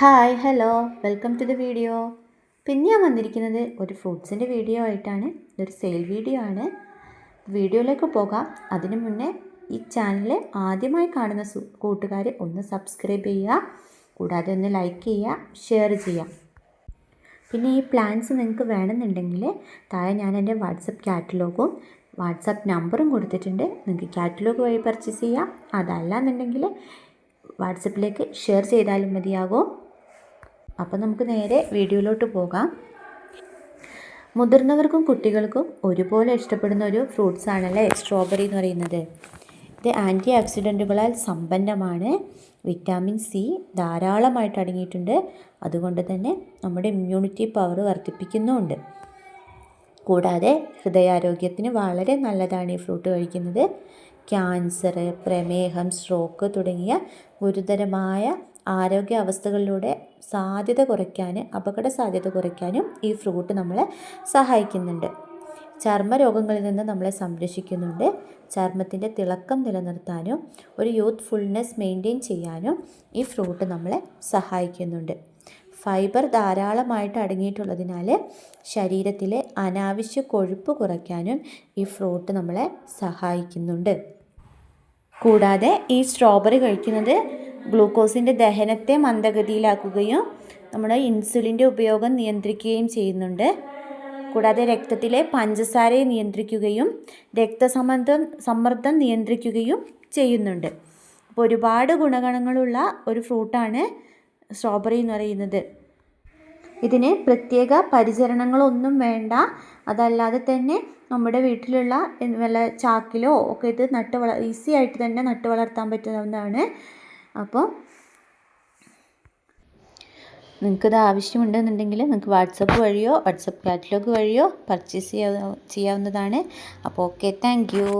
Hi hello welcome to the video. പിന്നെ ഞാൻ വന്നിരിക്കുന്നത് ഒരു ഫ്രൂട്ട്സിൻ്റെ വീഡിയോ ആയിട്ടാണ്. ഇതൊരു സെയിൽ വീഡിയോ ആണ്. വീഡിയോയിലേക്ക് പോകാം. അതിനു മുന്നേ ഈ ചാനൽ ആദ്യമായി കാണുന്ന കൂട്ടുകാർ ഒന്ന് സബ്സ്ക്രൈബ് ചെയ്യുക, കൂടാതെ ഒന്ന് ലൈക്ക് ചെയ്യുക, ഷെയർ ചെയ്യാം. പിന്നെ ഈ പ്ലാൻസ് നിങ്ങൾക്ക് വേണമെന്നുണ്ടെങ്കിൽ താഴെ ഞാൻ എൻ്റെ വാട്സപ്പ് കാറ്റലോഗും വാട്സപ്പ് നമ്പറും കൊടുത്തിട്ടുണ്ട്. നിങ്ങൾക്ക് കാറ്റലോഗ് വഴി പർച്ചേസ് ചെയ്യാം. അതല്ല എന്നുണ്ടെങ്കിൽ വാട്സപ്പിലേക്ക് ഷെയർ ചെയ്താലും മതിയാകും. അപ്പോൾ നമുക്ക് നേരെ വീഡിയോയിലോട്ട് പോകാം. മുതിർന്നവർക്കും കുട്ടികൾക്കും ഒരുപോലെ ഇഷ്ടപ്പെടുന്ന ഒരു ഫ്രൂട്ട്സ് ആണല്ലേ സ്ട്രോബെറി എന്ന് പറയുന്നത്. ഇത് ആൻറ്റി ഓക്സിഡൻറ്റുകളാൽ സമ്പന്നമാണ്. വിറ്റാമിൻ സി ധാരാളമായിട്ട് അടങ്ങിയിട്ടുണ്ട്. അതുകൊണ്ട് തന്നെ നമ്മുടെ ഇമ്മ്യൂണിറ്റി പവർ വർദ്ധിപ്പിക്കുന്നുമുണ്ട്. കൂടാതെ ഹൃദയാരോഗ്യത്തിന് വളരെ നല്ലതാണ് ഈ ഫ്രൂട്ട് കഴിക്കുന്നത്. ക്യാൻസർ, പ്രമേഹം, സ്ട്രോക്ക് തുടങ്ങിയ ഗുരുതരമായ ആരോഗ്യ അവസ്ഥകളിലൂടെ അപകട സാധ്യത കുറയ്ക്കാനും ഈ ഫ്രൂട്ട് നമ്മളെ സഹായിക്കുന്നുണ്ട്. ചർമ്മരോഗങ്ങളിൽ നിന്ന് നമ്മളെ സംരക്ഷിക്കുന്നുണ്ട്. ചർമ്മത്തിൻ്റെ തിളക്കം നിലനിർത്താനും ഒരു യൂത്ത്ഫുൾനെസ് മെയിൻറ്റെയിൻ ചെയ്യാനും ഈ ഫ്രൂട്ട് നമ്മളെ സഹായിക്കുന്നുണ്ട്. ഫൈബർ ധാരാളമായിട്ട് അടങ്ങിയിട്ടുള്ളതിനാൽ ശരീരത്തിലെ അനാവശ്യ കൊഴുപ്പ് കുറയ്ക്കാനും ഈ ഫ്രൂട്ട് നമ്മളെ സഹായിക്കുന്നുണ്ട്. കൂടാതെ ഈ സ്ട്രോബെറി കഴിക്കുന്നത് ഗ്ലൂക്കോസിൻ്റെ ദഹനത്തെ മന്ദഗതിയിലാക്കുകയും നമ്മുടെ ഇൻസുലിൻ്റെ ഉപയോഗം നിയന്ത്രിക്കുകയും ചെയ്യുന്നുണ്ട്. കൂടാതെ രക്തത്തിലെ പഞ്ചസാരയെ നിയന്ത്രിക്കുകയും സമ്മർദ്ദം നിയന്ത്രിക്കുകയും ചെയ്യുന്നുണ്ട്. അപ്പോൾ ഒരുപാട് ഗുണഗണങ്ങളുള്ള ഒരു ഫ്രൂട്ടാണ് സ്ട്രോബെറി എന്ന് പറയുന്നത്. ഇതിന് പ്രത്യേക പരിചരണങ്ങളൊന്നും വേണ്ട. അതല്ലാതെ തന്നെ നമ്മുടെ വീട്ടിലുള്ള വല്ല ചാക്കിലോ ഒക്കെ ഇത് ഈസി ആയിട്ട് തന്നെ നട്ട് വളർത്താൻ പറ്റുന്നതാണ്. അപ്പോൾ നിങ്ങൾക്കിത് ആവശ്യമുണ്ടെന്നുണ്ടെങ്കിൽ നിങ്ങൾക്ക് വാട്സപ്പ് കാറ്റലോഗ് വഴിയോ പർച്ചേസ് ചെയ്യാവുന്നതാണ്. അപ്പോൾ ഓക്കെ, താങ്ക് യു.